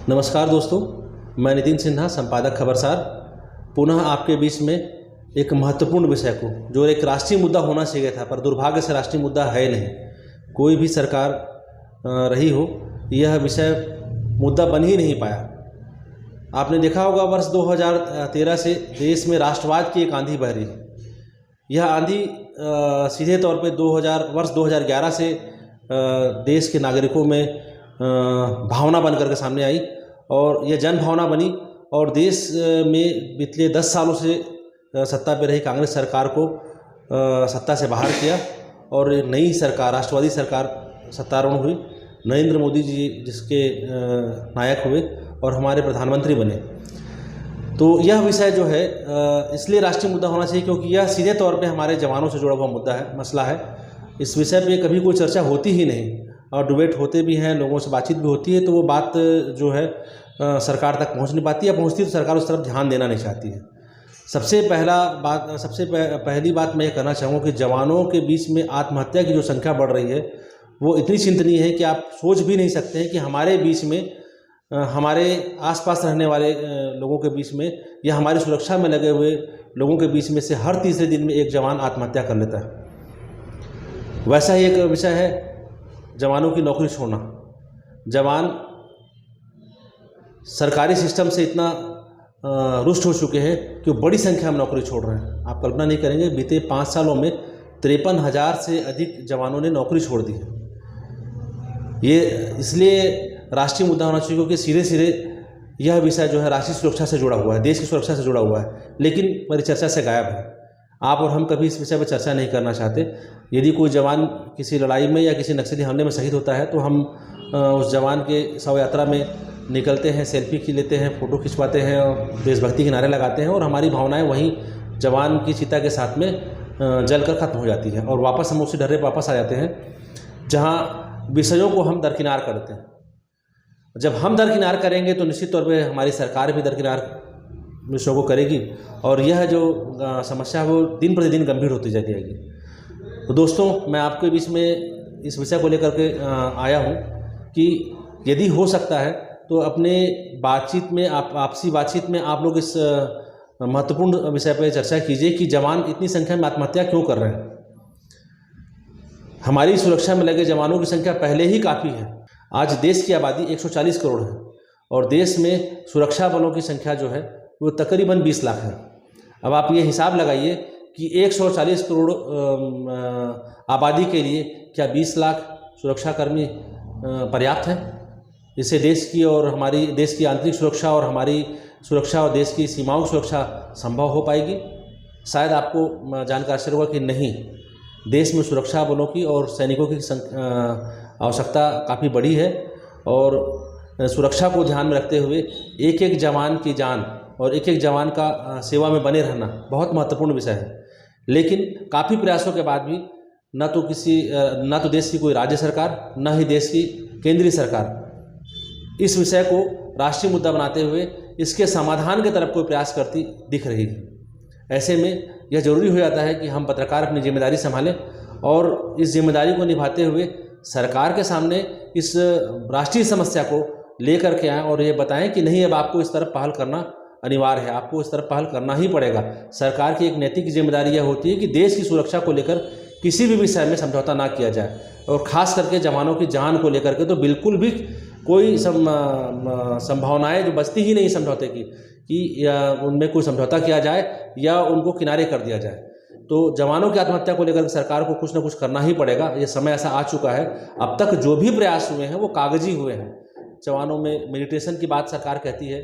नमस्कार दोस्तों, मैं नितिन सिन्हा, संपादक खबरसार, पुनः आपके बीच में एक महत्वपूर्ण विषय को, जो एक राष्ट्रीय मुद्दा होना चाहिए था, पर दुर्भाग्य से राष्ट्रीय मुद्दा है नहीं। कोई भी सरकार रही हो, यह विषय मुद्दा बन ही नहीं पाया। आपने देखा होगा, वर्ष 2013 से देश में राष्ट्रवाद की एक आंधी बह रही है। यह आंधी सीधे तौर पे वर्ष 2011 से देश के नागरिकों में भावना बन करके सामने आई और यह जन भावना बनी और देश में पिछले 10 सालों से सत्ता पे रही कांग्रेस सरकार को सत्ता से बाहर किया और नई सरकार, राष्ट्रवादी सरकार सत्तारूढ़ हुई। नरेंद्र मोदी जी जिसके नायक हुए और हमारे प्रधानमंत्री बने। तो यह विषय जो है इसलिए राष्ट्रीय मुद्दा होना चाहिए क्योंकि यह सीधे तौर पे हमारे जवानों से जुड़ा हुआ मुद्दा है, मसला है। इस विषय पे कभी कोई चर्चा होती ही नहीं और डिबेट होते भी हैं, लोगों से बातचीत भी होती है, तो वो बात जो है सरकार तक पहुंच नहीं पाती है। पहुंचती तो सरकार उस तरफ ध्यान देना नहीं चाहती है। सबसे पहली बात मैं ये कहना चाहूँगा कि जवानों के बीच में आत्महत्या की जो संख्या बढ़ रही है वो इतनी चिंतनीय है कि आप सोच भी नहीं सकते हैं कि हमारे बीच में, हमारे आसपास रहने वाले लोगों के बीच में या हमारी सुरक्षा में लगे हुए लोगों के बीच में से हर तीसरे दिन में एक जवान आत्महत्या कर लेता है। वैसा ही एक विषय है जवानों की नौकरी छोड़ना। जवान सरकारी सिस्टम से इतना रुष्ट हो चुके हैं कि बड़ी संख्या में नौकरी छोड़ रहे हैं। आप कल्पना नहीं करेंगे, बीते 5 सालों में 53,000 से अधिक जवानों ने नौकरी छोड़ दी है। ये इसलिए राष्ट्रीय मुद्दा होना चाहिए क्योंकि सीधे यह विषय जो है राष्ट्रीय सुरक्षा से जुड़ा हुआ है, देश की सुरक्षा से जुड़ा हुआ है, लेकिन परिचर्चा से गायब है। आप और हम कभी इस विषय पर चर्चा नहीं करना चाहते। यदि कोई जवान किसी लड़ाई में या किसी नक्सली हमले में शहीद होता है तो हम उस जवान के शव यात्रा में निकलते हैं, सेल्फी खींच लेते हैं, फ़ोटो खिंचवाते हैं और देशभक्ति के नारे लगाते हैं और हमारी भावनाएं वहीं जवान की चिता के साथ में जलकर ख़त्म हो जाती है और वापस हम उसी ढर्रे पर वापस आ जाते हैं जहाँ विषयों को हम दरकिनार करते हैं। जब हम दरकिनार करेंगे तो निश्चित तौर पर हमारी सरकार भी दरकिनार विषयों को करेगी और यह जो समस्या है वो दिन प्रतिदिन गंभीर होती जाती जाएगी। तो दोस्तों, मैं आपके बीच में इस विषय को लेकर के आया हूँ कि यदि हो सकता है तो अपने बातचीत में, आपसी बातचीत में आप लोग इस महत्वपूर्ण विषय पर चर्चा कीजिए कि जवान इतनी संख्या में आत्महत्या क्यों कर रहे हैं। हमारी सुरक्षा में लगे जवानों की संख्या पहले ही काफ़ी है। आज देश की आबादी 140 करोड़ है और देश में सुरक्षा बलों की संख्या जो है वो तकरीबन 20 लाख है। अब आप ये हिसाब लगाइए कि 140 करोड़ आबादी के लिए क्या 20 लाख सुरक्षाकर्मी पर्याप्त है? इससे देश की और हमारी देश की आंतरिक सुरक्षा और हमारी सुरक्षा और देश की सीमाओं की सुरक्षा संभव हो पाएगी? शायद आपको जानकर आश्चर्य होगा कि नहीं, देश में सुरक्षा बलों की और सैनिकों की आवश्यकता काफ़ी बड़ी है और सुरक्षा को ध्यान में रखते हुए एक एक जवान की जान और एक एक जवान का सेवा में बने रहना बहुत महत्वपूर्ण विषय है। लेकिन काफ़ी प्रयासों के बाद भी न तो देश की कोई राज्य सरकार, न ही देश की केंद्रीय सरकार इस विषय को राष्ट्रीय मुद्दा बनाते हुए इसके समाधान की तरफ कोई प्रयास करती दिख रही है। ऐसे में यह जरूरी हो जाता है कि हम पत्रकार अपनी जिम्मेदारी संभालें और इस जिम्मेदारी को निभाते हुए सरकार के सामने इस राष्ट्रीय समस्या को लेकर के आएँ और ये बताएं कि नहीं, अब आपको इस तरफ पहल करना अनिवार्य है, आपको इस तरफ पहल करना ही पड़ेगा। सरकार की एक नैतिक जिम्मेदारी यह होती है कि देश की सुरक्षा को लेकर किसी भी विषय में समझौता ना किया जाए और ख़ास करके जवानों की जान को लेकर के तो बिल्कुल भी कोई संभावनाएं जो बचती ही नहीं समझौते की कि या उनमें कोई समझौता किया जाए या उनको किनारे कर दिया जाए। तो जवानों की आत्महत्या को लेकर सरकार को कुछ ना कुछ करना ही पड़ेगा। ये समय ऐसा आ चुका है। अब तक जो भी प्रयास हुए हैं वो कागजी हुए हैं। जवानों में मेडिटेशन की बात सरकार कहती है,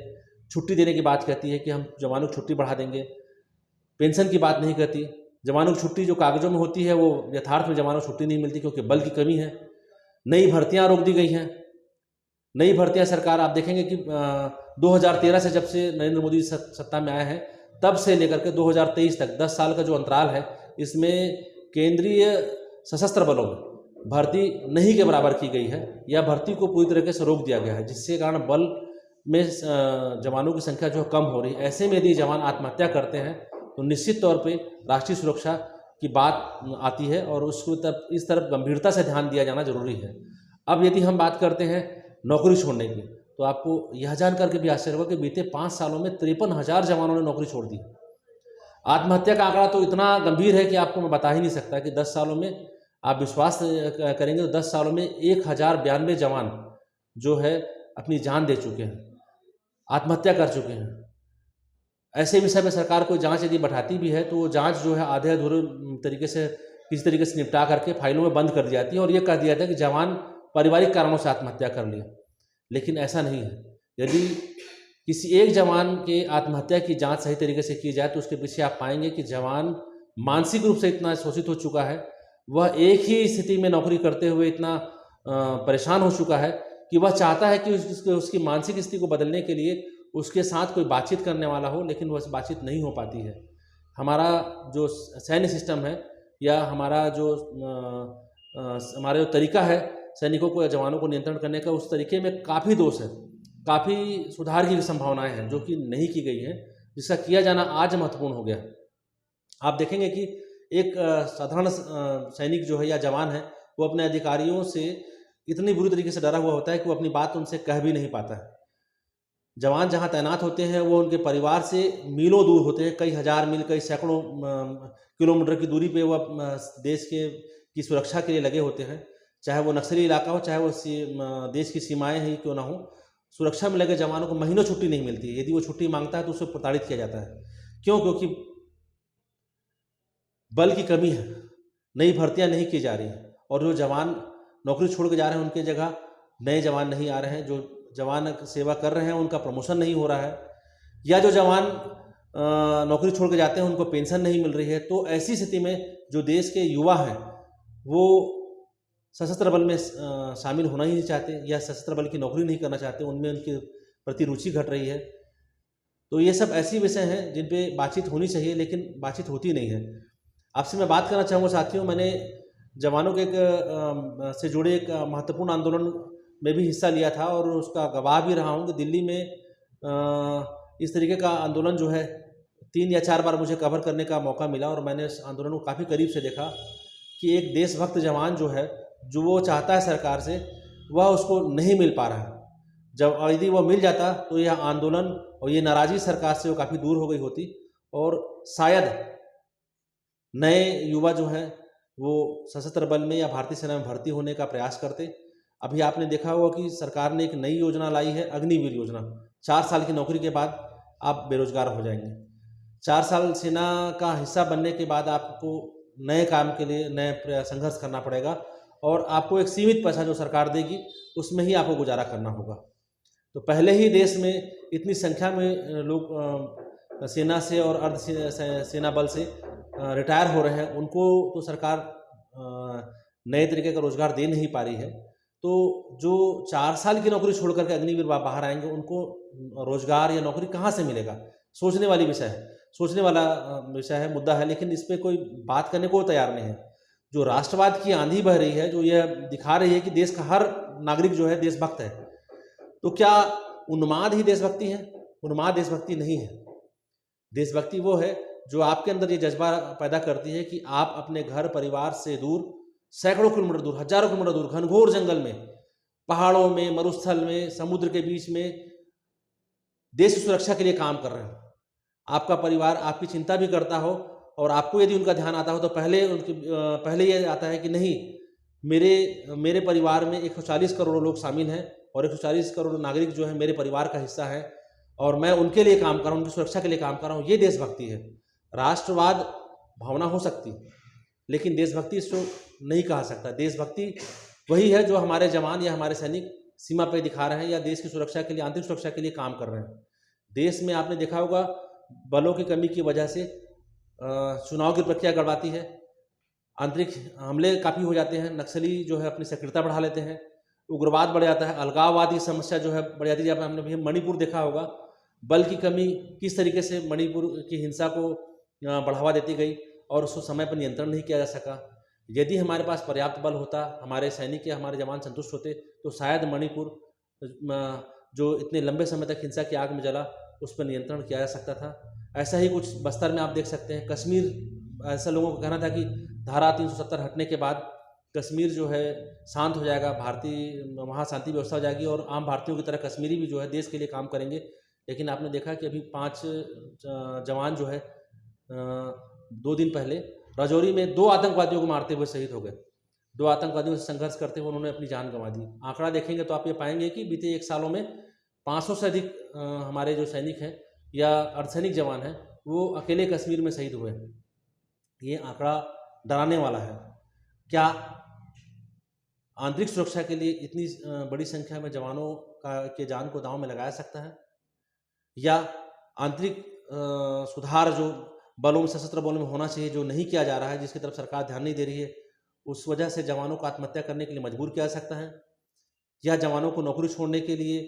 छुट्टी देने की बात कहती है कि हम जवानों की छुट्टी बढ़ा देंगे, पेंशन की बात नहीं कहती। जवानों की छुट्टी जो कागजों में होती है वो यथार्थ में जवानों को छुट्टी नहीं मिलती क्योंकि बल की कमी है। नई भर्तियां रोक दी गई हैं। नई भर्तियां सरकार, आप देखेंगे कि 2013 से जब से नरेंद्र मोदी सत्ता में आए हैं तब से लेकर के 2023 तक 10 साल का जो अंतराल है, इसमें केंद्रीय सशस्त्र बलों में भर्ती नहीं के बराबर की गई है या भर्ती को पूरी तरीके से रोक दिया गया है, जिसके कारण बल में जवानों की संख्या जो कम हो रही है। ऐसे में यदि जवान आत्महत्या करते हैं तो निश्चित तौर पे राष्ट्रीय सुरक्षा की बात आती है और उसको इस तरफ गंभीरता से ध्यान दिया जाना जरूरी है। अब यदि हम बात करते हैं नौकरी छोड़ने की, तो आपको यह जानकर के भी आश्चर्य होगा कि बीते 5 सालों में 53,000 जवानों ने नौकरी छोड़ दी। आत्महत्या का आंकड़ा तो इतना गंभीर है कि आपको मैं बता ही नहीं सकता कि 10 सालों में आप विश्वास करेंगे तो 10 सालों में 1092 जवान जो है अपनी जान दे चुके हैं, आत्महत्या कर चुके हैं। ऐसे विषय में सरकार कोई जांच यदि बैठाती भी है तो वो जांच जो है आधे अधूरे तरीके से किसी तरीके से निपटा करके फाइलों में बंद कर दी जाती है और ये कह दिया जाता है कि जवान पारिवारिक कारणों से आत्महत्या कर लिया। लेकिन ऐसा नहीं है। यदि किसी एक जवान के आत्महत्या की जांच सही तरीके से की जाए तो उसके पीछे आप पाएंगे कि जवान मानसिक रूप से इतना शोषित हो चुका है, वह एक ही स्थिति में नौकरी करते हुए इतना परेशान हो चुका है कि वह चाहता है कि उसकी मानसिक स्थिति को बदलने के लिए उसके साथ कोई बातचीत करने वाला हो, लेकिन वह बातचीत नहीं हो पाती है। हमारा जो सैन्य सिस्टम है या हमारा जो हमारा जो तरीका है सैनिकों को या जवानों को नियंत्रण करने का, उस तरीके में काफ़ी दोष है, काफ़ी सुधार की संभावनाएं हैं जो कि नहीं की गई हैं, जिसका किया जाना आज महत्वपूर्ण हो गया। आप देखेंगे कि एक साधारण सैनिक जो है या जवान है वो अपने अधिकारियों से इतनी बुरी तरीके से डरा हुआ होता है कि वो अपनी बात उनसे कह भी नहीं पाता है। जवान जहाँ तैनात होते हैं वो उनके परिवार से मीलों दूर होते हैं, कई हज़ार मील, कई सैकड़ों किलोमीटर की दूरी पे वो देश की सुरक्षा के लिए लगे होते हैं। चाहे वो नक्सली इलाका हो, चाहे वो देश की सीमाएं ही क्यों ना हो, सुरक्षा में लगे जवानों को महीनों छुट्टी नहीं मिलती है। यदि वो छुट्टी मांगता है तो उससे प्रताड़ित किया जाता है। क्यों? क्योंकि बल की कमी है, नई भर्तियां नहीं की जा रही हैं और जो जवान नौकरी छोड़ के जा रहे हैं उनकी जगह नए जवान नहीं आ रहे हैं। जो जवान सेवा कर रहे हैं उनका प्रमोशन नहीं हो रहा है, या जो जवान नौकरी छोड़ के जाते हैं उनको पेंशन नहीं मिल रही है। तो ऐसी स्थिति में जो देश के युवा हैं वो सशस्त्र बल में शामिल होना ही नहीं चाहते या सशस्त्र बल की नौकरी नहीं करना चाहते, उनमें उनकी प्रति रुचि घट रही है। तो ये सब ऐसी विषय हैं जिन पे बातचीत होनी चाहिए, लेकिन बातचीत होती नहीं है। आपसे मैं बात करना चाहूँगा साथियों, मैंने जवानों के से जुड़े एक महत्वपूर्ण आंदोलन में भी हिस्सा लिया था और उसका गवाह भी रहा हूँ कि दिल्ली में इस तरीके का आंदोलन जो है 3 या 4 बार मुझे कवर करने का मौका मिला और मैंने इस आंदोलन को काफ़ी करीब से देखा कि एक देशभक्त जवान जो है, जो वो चाहता है सरकार से, वह उसको नहीं मिल पा रहा है। जब यदि वो मिल जाता तो यह आंदोलन और ये नाराज़गी सरकार से वो काफ़ी दूर हो गई होती और शायद नए युवा जो हैं वो सशस्त्र बल में या भारतीय सेना में भर्ती होने का प्रयास करते। अभी आपने देखा होगा कि सरकार ने एक नई योजना लाई है, अग्निवीर योजना। 4 साल की नौकरी के बाद आप बेरोजगार हो जाएंगे। 4 साल सेना का हिस्सा बनने के बाद आपको नए काम के लिए नए संघर्ष करना पड़ेगा और आपको एक सीमित पैसा जो सरकार देगी उसमें ही आपको गुजारा करना होगा। तो पहले ही देश में इतनी संख्या में लोग सेना से और अर्ध सेना बल से रिटायर हो रहे हैं, उनको तो सरकार नए तरीके का रोजगार दे नहीं पा रही है। तो जो 4 साल की नौकरी छोड़ करके अग्निवीर बाहर आएंगे उनको रोजगार या नौकरी कहाँ से मिलेगा? सोचने वाली विषय है, सोचने वाला विषय है, मुद्दा है, लेकिन इस पर कोई बात करने को तैयार नहीं है। जो राष्ट्रवाद की आंधी बह रही है, जो यह दिखा रही है कि देश का हर नागरिक जो है देशभक्त है, तो क्या उन्माद ही देशभक्ति है? उन्माद देशभक्ति नहीं है। देशभक्ति वो है जो आपके अंदर ये जज्बा पैदा करती है कि आप अपने घर परिवार से दूर, सैकड़ों किलोमीटर दूर, हजारों किलोमीटर दूर, घनघोर जंगल में, पहाड़ों में, मरुस्थल में, समुद्र के बीच में देश की सुरक्षा के लिए काम कर रहे हैं। आपका परिवार आपकी चिंता भी करता हो और आपको यदि उनका ध्यान आता हो तो पहले ये आता है कि नहीं, मेरे परिवार में 140 करोड़ लोग शामिल हैं और 140 करोड़ नागरिक जो है मेरे परिवार का हिस्सा है और मैं उनके लिए काम कर रहा हूँ, उनकी सुरक्षा के लिए काम कर रहा हूँ। ये देशभक्ति है। राष्ट्रवाद भावना हो सकती, लेकिन देशभक्ति इसको नहीं कहा सकता। देशभक्ति वही है जो हमारे जवान या हमारे सैनिक सीमा पे दिखा रहे हैं या देश की सुरक्षा के लिए, आंतरिक सुरक्षा के लिए काम कर रहे हैं। देश में आपने देखा होगा बलों की कमी की वजह से चुनाव की प्रक्रिया गड़बड़ाती है, आंतरिक हमले काफ़ी हो जाते हैं, नक्सली जो है अपनी सक्रियता बढ़ा लेते हैं, उग्रवाद बढ़ जाता है, अलगाववाद की समस्या जो है बढ़ जाती है। जब हमने भी मणिपुर देखा होगा, बल की कमी किस तरीके से मणिपुर की हिंसा को बढ़ावा देती गई और उसको समय पर नियंत्रण नहीं किया जा सका। यदि हमारे पास पर्याप्त बल होता, हमारे सैनिक या हमारे जवान संतुष्ट होते, तो शायद मणिपुर जो इतने लंबे समय तक हिंसा की आग में जला, उस पर नियंत्रण किया जा सकता था। ऐसा ही कुछ बस्तर में आप देख सकते हैं। कश्मीर, ऐसा लोगों का कहना था कि धारा 370 हटने के बाद कश्मीर जो है शांत हो जाएगा, वहाँ शांति व्यवस्था हो जाएगी और आम भारतीयों की तरह कश्मीरी भी जो है देश के लिए काम करेंगे। लेकिन आपने देखा कि अभी 5 जवान जो है 2 दिन पहले राजौरी में 2 आतंकवादियों को मारते हुए शहीद हो गए। 2 आतंकवादियों से संघर्ष करते हुए उन्होंने अपनी जान गंवा दी। आंकड़ा देखेंगे तो आप ये पाएंगे कि बीते 1 सालों में 500 से अधिक हमारे जो सैनिक हैं या अर्धसैनिक जवान हैं वो अकेले कश्मीर में शहीद हुए हैं। ये आंकड़ा डराने वाला है। क्या आंतरिक सुरक्षा के लिए इतनी बड़ी संख्या में जवानों के जान को दांव में लगाया सकता है? या आंतरिक सुधार जो बलों में, सशस्त्र बलों में होना चाहिए, जो नहीं किया जा रहा है, जिसकी तरफ सरकार ध्यान नहीं दे रही है, उस वजह से जवानों को आत्महत्या करने के लिए मजबूर किया जा सकता है? या जवानों को नौकरी छोड़ने के लिए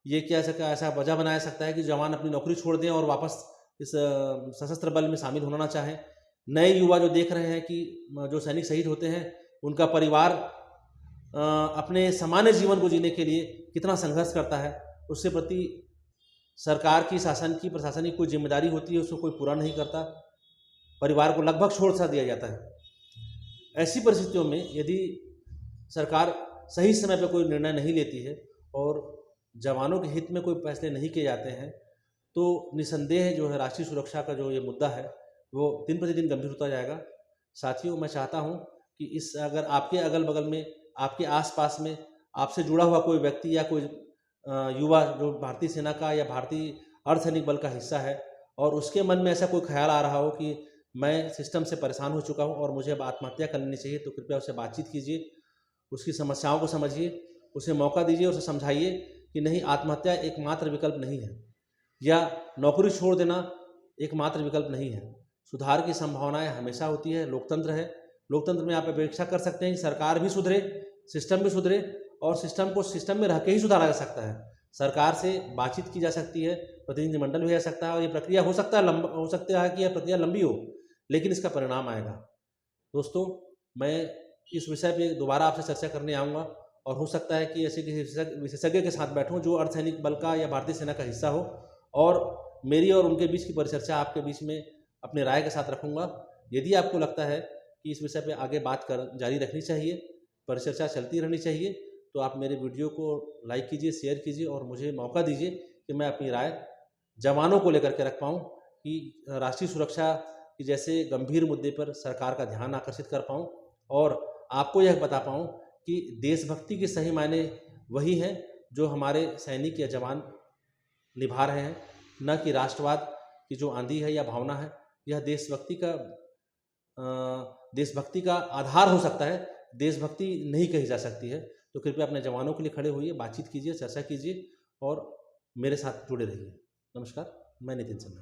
ये किया सकता है, ऐसा वजह बनाया सकता है कि जवान अपनी नौकरी छोड़ दें और वापस इस सशस्त्र बल में शामिल होना ना चाहें? नए युवा जो देख रहे हैं कि जो सैनिक शहीद होते हैं उनका परिवार अपने सामान्य जीवन को जीने के लिए कितना संघर्ष करता है, उसके प्रति सरकार की, शासन की, प्रशासन की कोई जिम्मेदारी होती है, उसको कोई पूरा नहीं करता, परिवार को लगभग छोड़ सा दिया जाता है। ऐसी परिस्थितियों में यदि सरकार सही समय पर कोई निर्णय नहीं लेती है और जवानों के हित में कोई फैसले नहीं किए जाते हैं तो निसंदेह जो है राष्ट्रीय सुरक्षा का जो ये मुद्दा है वो दिन प्रतिदिन गंभीर होता जाएगा। साथियों, मैं चाहता हूँ कि अगर आपके अगल बगल में, आपके आसपास में आपसे जुड़ा हुआ कोई व्यक्ति या कोई युवा जो भारतीय सेना का या भारतीय अर्धसैनिक बल का हिस्सा है और उसके मन में ऐसा कोई ख्याल आ रहा हो कि मैं सिस्टम से परेशान हो चुका हूँ और मुझे अब आत्महत्या कर लेनी चाहिए, तो कृपया उससे बातचीत कीजिए, उसकी समस्याओं को समझिए, उसे मौका दीजिए, उसे समझाइए कि नहीं, आत्महत्या एकमात्र विकल्प नहीं है या नौकरी छोड़ देना एकमात्र विकल्प नहीं है। सुधार की संभावनाएं हमेशा होती है। लोकतंत्र है, लोकतंत्र में आप अपेक्षा कर सकते हैं कि सरकार भी सुधरे, सिस्टम भी सुधरे और सिस्टम को सिस्टम में रह के ही सुधारा जा सकता है। सरकार से बातचीत की जा सकती है, प्रतिनिधिमंडल भी जा सकता है और ये प्रक्रिया हो सकता है कि यह प्रक्रिया लंबी हो, लेकिन इसका परिणाम आएगा। दोस्तों, मैं इस विषय पे दोबारा आपसे चर्चा करने आऊँगा और हो सकता है कि ऐसे किसी विशेषज्ञ के साथ बैठूं जो अर्धसैनिक बल का या भारतीय सेना का हिस्सा हो और मेरी और उनके बीच की परिचर्चा आपके बीच में अपने राय के साथ रखूंगा। यदि आपको लगता है कि इस विषय पे आगे बात जारी रखनी चाहिए, परिचर्चा चलती रहनी चाहिए, तो आप मेरे वीडियो को लाइक कीजिए, शेयर कीजिए और मुझे मौका दीजिए कि मैं अपनी राय जवानों को लेकर के रख पाऊँ, कि राष्ट्रीय सुरक्षा की जैसे गंभीर मुद्दे पर सरकार का ध्यान आकर्षित कर पाऊँ और आपको यह बता पाऊँ कि देशभक्ति के सही मायने वही हैं जो हमारे सैनिक या जवान निभा रहे हैं, न कि राष्ट्रवाद की जो आंधी है या भावना है। यह देशभक्ति का आधार हो सकता है, देशभक्ति नहीं कही जा सकती है। तो कृपया अपने जवानों के लिए खड़े होइए, बातचीत कीजिए, चर्चा कीजिए और मेरे साथ जुड़े रहिए। नमस्कार, मैं नितिन सिन्हा।